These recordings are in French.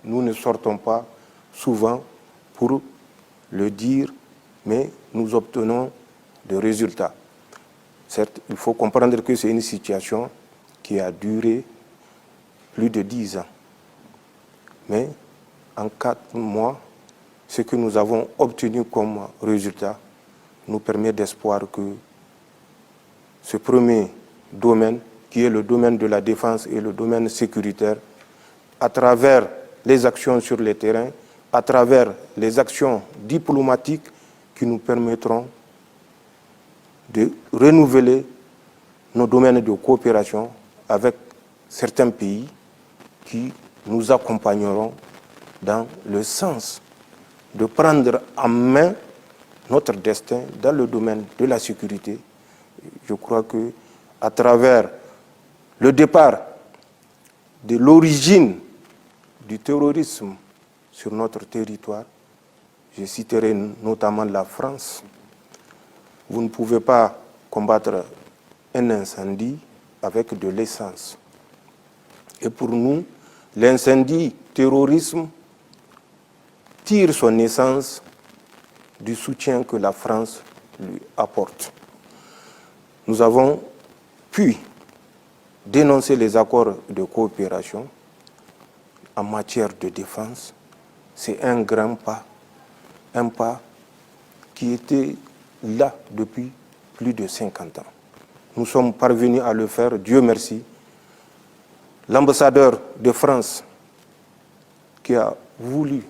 nous ne sortons pas souvent pour le dire, mais nous obtenons des résultats. Certes, il faut comprendre que c'est une situation qui a duré plus de 10 ans. Mais en 4 mois, ce que nous avons obtenu comme résultat nous permet d'espoir que ce premier domaine, qui est le domaine de la défense et le domaine sécuritaire, à travers les actions sur le terrain, à travers les actions diplomatiques qui nous permettront de renouveler nos domaines de coopération avec certains pays qui nous accompagneront dans le sens de prendre en main notre destin dans le domaine de la sécurité. Je crois que à travers le départ de l'origine du terrorisme sur notre territoire, je citerai notamment la France. Vous ne pouvez pas combattre un incendie avec de l'essence. Et pour nous, l'incendie terrorisme tire son essence du soutien que la France lui apporte. Nous avons pu dénoncer les accords de coopération en matière de défense. C'est un grand pas qui était là depuis plus de 50 ans. Nous sommes parvenus à le faire, Dieu merci. L'ambassadeur de France qui a voulu,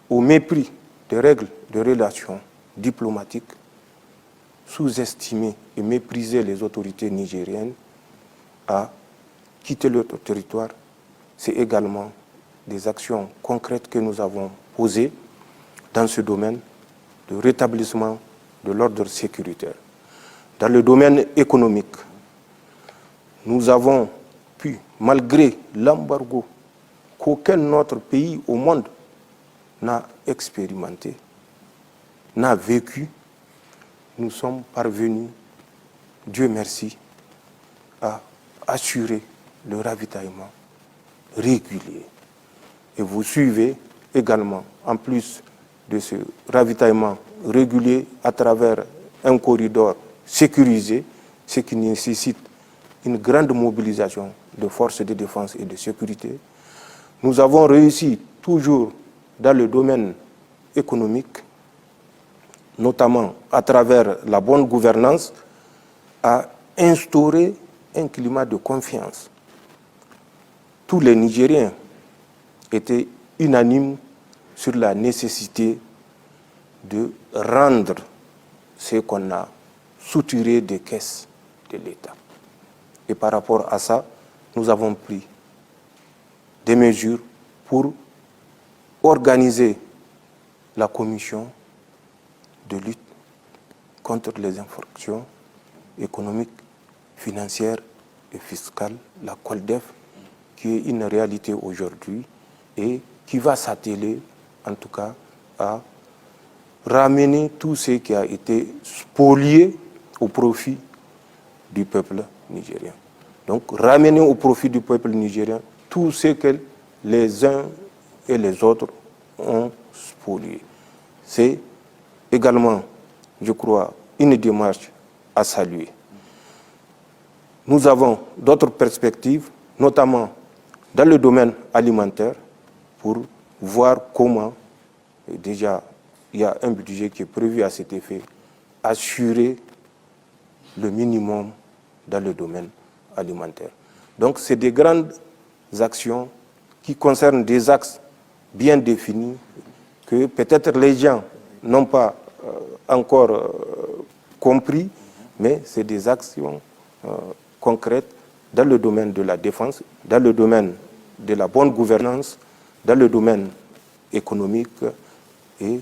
au mépris des règles de relations diplomatiques, sous-estimer et mépriser les autorités nigériennes, a quitté notre territoire. C'est également des actions concrètes que nous avons posées dans ce domaine de rétablissement de l'ordre sécuritaire. Dans le domaine économique, nous avons pu, malgré l'embargo qu'aucun autre pays au monde n'a expérimenté, n'a vécu, nous sommes parvenus, Dieu merci, à assurer le ravitaillement régulier. Et vous suivez également, en plus de ce ravitaillement régulier à travers un corridor sécurisé, ce qui nécessite une grande mobilisation de forces de défense et de sécurité. Nous avons réussi toujours dans le domaine économique, notamment à travers la bonne gouvernance, à instaurer un climat de confiance. Tous les Nigériens étaient unanimes sur la nécessité de rendre ce qu'on a soutiré des caisses de l'État. Et par rapport à ça, nous avons pris des mesures pour organiser la commission de lutte contre les infractions économiques, financières et fiscales, la COLDEF, qui est une réalité aujourd'hui et qui va s'atteler, en tout cas, à ramener tout ce qui a été spolié au profit du peuple nigérien. Donc, ramener au profit du peuple nigérien tout ce que les uns et les autres ont spolié. C'est également, je crois, une démarche à saluer. Nous avons d'autres perspectives, notamment dans le domaine alimentaire, pour voir comment, déjà, il y a un budget qui est prévu à cet effet, assurer le minimum dans le domaine alimentaire. Donc, c'est des grandes actions qui concernent des axes bien définis que peut-être les gens n'ont pas encore compris, mais c'est des actions concrètes dans le domaine de la défense, dans le domaine de la bonne gouvernance, dans le domaine économique et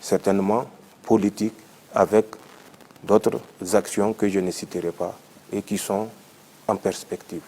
certainement politique, avec d'autres actions que je ne citerai pas et qui sont en perspective.